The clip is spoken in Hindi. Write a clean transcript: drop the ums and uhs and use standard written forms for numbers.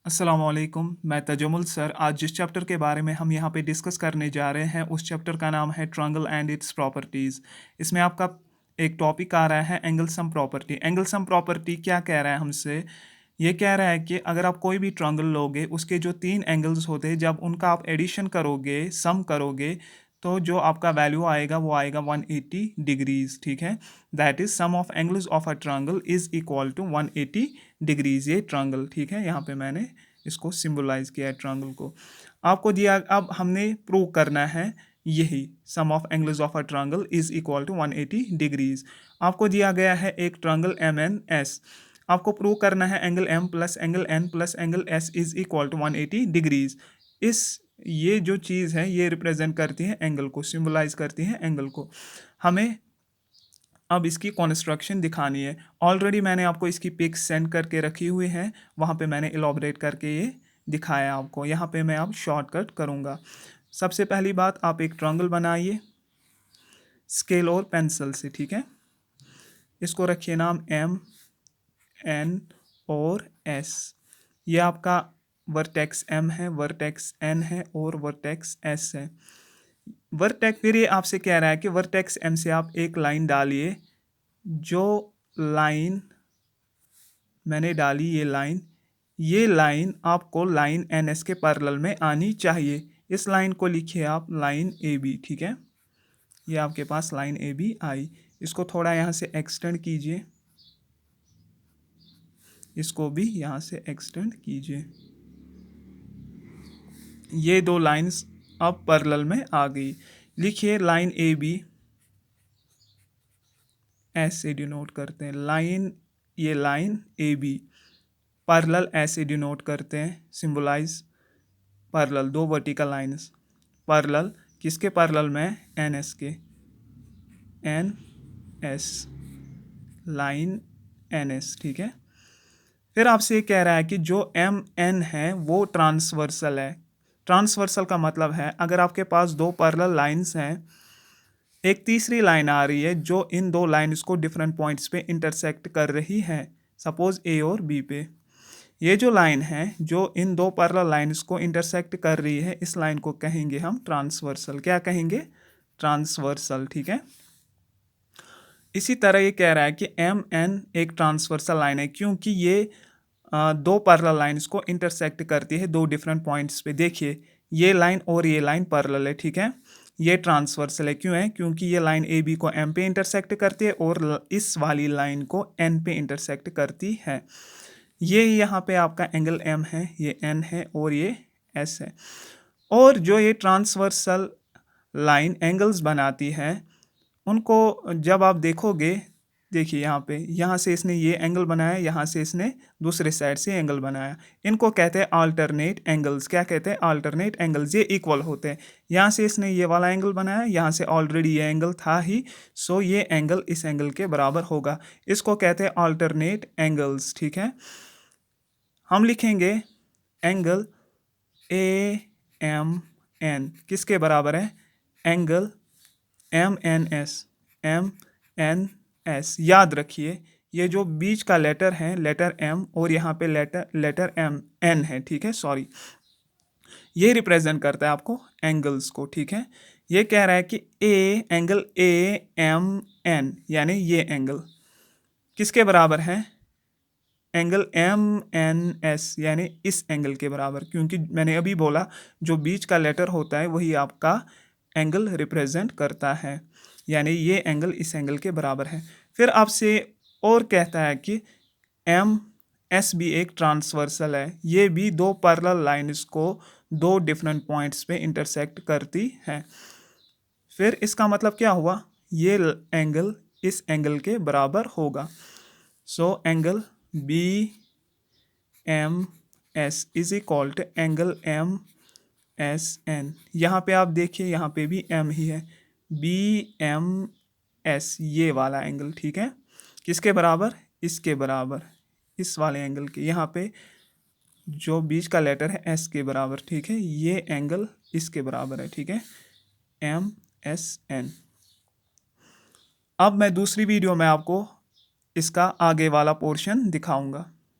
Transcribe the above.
अस्सलाम वालेकुम, मैं तजम्मुल सर। आज जिस चैप्टर के बारे में हम यहाँ पे डिस्कस करने जा रहे हैं उस चैप्टर का नाम है ट्रायंगल एंड इट्स प्रॉपर्टीज़। इसमें आपका एक टॉपिक आ रहा है angle sum property. Angle sum property क्या कह रहा है हमसे? ये कह रहा है कि अगर आप कोई भी ट्रायंगल लोगे उसके जो 3 एंगल्स होते हैं जब उनका आप एडिशन करोगे, सम करोगे, तो जो आपका वैल्यू आएगा वो आएगा 180 डिग्रीज। ठीक है, that is sum of angles of a triangle is equal to 180 degrees. ये ट्रायंगल, ठीक है, यहाँ पे मैंने इसको सिंबलाइज किया है ट्रायंगल को। आपको दिया, अब हमने प्रूव करना है यही sum of angles of a triangle is equal to 180 degrees. आपको दिया गया है एक ट्रायंगल एम एन एस। आपको प्रूव करना है angle M plus angle N plus angle S is equal to 180 degrees. इस ये जो चीज़ है ये रिप्रेजेंट करती है एंगल को, सिंबलाइज करती है एंगल को। हमें अब इसकी कॉन्स्ट्रक्शन दिखानी है। ऑलरेडी मैंने आपको इसकी पिक्स सेंड करके रखी हुई है, वहाँ पे मैंने इलाबोरेट करके ये दिखाया आपको। यहाँ पे मैं अब शॉर्टकट करूँगा। सबसे पहली बात, आप एक ट्रायंगल बनाइए स्केल और पेंसिल से। ठीक है, इसको रखिए नाम एम एन और एस। ये आपका वर्टेक्स एम है, वर्टेक्स एन है और वर्टेक्स एस है। वर्टेक्स, फिर ये आपसे कह रहा है कि वर्टेक्स एम से आप एक लाइन डालिए। जो लाइन मैंने डाली, ये लाइन आपको लाइन एन एस के पैरेलल में आनी चाहिए। इस लाइन को लिखिए आप लाइन ए बी। ठीक है, ये आपके पास लाइन ए बी आई। इसको थोड़ा यहाँ से एक्सटेंड कीजिए, इसको भी यहाँ से एक्सटेंड कीजिए। ये दो लाइंस अब पैरेलल में आ गई। लिखिए लाइन ए बी, ऐसे डिनोट करते हैं लाइन, ये लाइन ए बी पैरेलल ऐसे डिनोट करते हैं, सिंबलाइज पैरेलल, दो वर्टिकल लाइंस पैरेलल। किसके पैरेलल में? एन एस के, N S, line N S. ठीक है, फिर आपसे ये कह रहा है कि जो एम एन है वो ट्रांसवर्सल है। ट्रांसवर्सल का मतलब है अगर आपके पास दो पैरेलल लाइंस हैं, एक तीसरी लाइन आ रही है जो इन दो लाइंस को डिफरेंट पॉइंट्स पे इंटरसेक्ट कर रही है, सपोज ए और बी पे। ये जो लाइन है जो इन दो पैरेलल लाइंस को इंटरसेक्ट कर रही है, इस लाइन को कहेंगे हम ट्रांसवर्सल। क्या कहेंगे? ट्रांसवर्सल। ठीक है, इसी तरह ये कह रहा है कि एम एन एक ट्रांसवर्सल लाइन है क्योंकि ये दो पैरेलल लाइंस को इंटरसेक्ट करती है दो डिफरेंट पॉइंट्स पे। देखिए ये लाइन और ये लाइन पैरेलल है। ठीक है, ये ट्रांसवर्सल है। क्यों है? क्योंकि ये लाइन ए बी को एम पे इंटरसेक्ट करती है और इस वाली लाइन को एन पे इंटरसेक्ट करती है। ये यहाँ पे आपका एंगल एम है, ये एन है और ये एस है। और जो ये ट्रांसवर्सल लाइन एंगल्स बनाती है उनको जब आप देखोगे, देखिए यहाँ पे, यहाँ से इसने ये एंगल बनाया, यहाँ से इसने दूसरे साइड से एंगल बनाया। इनको कहते हैं अल्टरनेट एंगल्स। क्या कहते हैं? Alternate angles. ये इक्वल होते हैं। यहाँ से इसने ये वाला एंगल बनाया, यहाँ से ऑलरेडी ये एंगल था ही, सो ये एंगल इस एंगल के बराबर होगा। इसको कहते हैं अल्टरनेट एंगल्स। ठीक है, हम लिखेंगे एंगल ए एम एन किसके बराबर है? Angle M N S, M N S. याद रखिए ये जो बीच का लेटर है लेटर एम और यहाँ पे लेटर एम एन है। ठीक है, सॉरी, ये रिप्रेजेंट करता है आपको एंगल्स को। ठीक है, ये कह रहा है कि एंगल ए एम एन यानी ये एंगल किसके बराबर है? एंगल एम एन एस यानी इस एंगल के बराबर, क्योंकि मैंने अभी बोला जो बीच का लेटर होता है वही आपका एंगल रिप्रेजेंट करता है, यानी ये एंगल इस एंगल के बराबर है। फिर आपसे और कहता है कि एम एस भी एक ट्रांसवर्सल है, ये भी दो पैरेलल लाइंस को दो डिफरेंट पॉइंट्स पे इंटरसेक्ट करती है। फिर इसका मतलब क्या हुआ? ये एंगल इस एंगल के बराबर होगा। So angle B M S is equal to angle M S N. यहाँ पे आप देखिए यहाँ पे भी एम ही है, बी एम एस ये वाला एंगल। ठीक है, किसके बराबर? इसके बराबर, इस वाले एंगल के। यहाँ पे जो बीच का लेटर है एस के बराबर। ठीक है, ये एंगल इसके बराबर है। ठीक है, एम एस एन। अब मैं दूसरी वीडियो में आपको इसका आगे वाला पोर्शन दिखाऊंगा।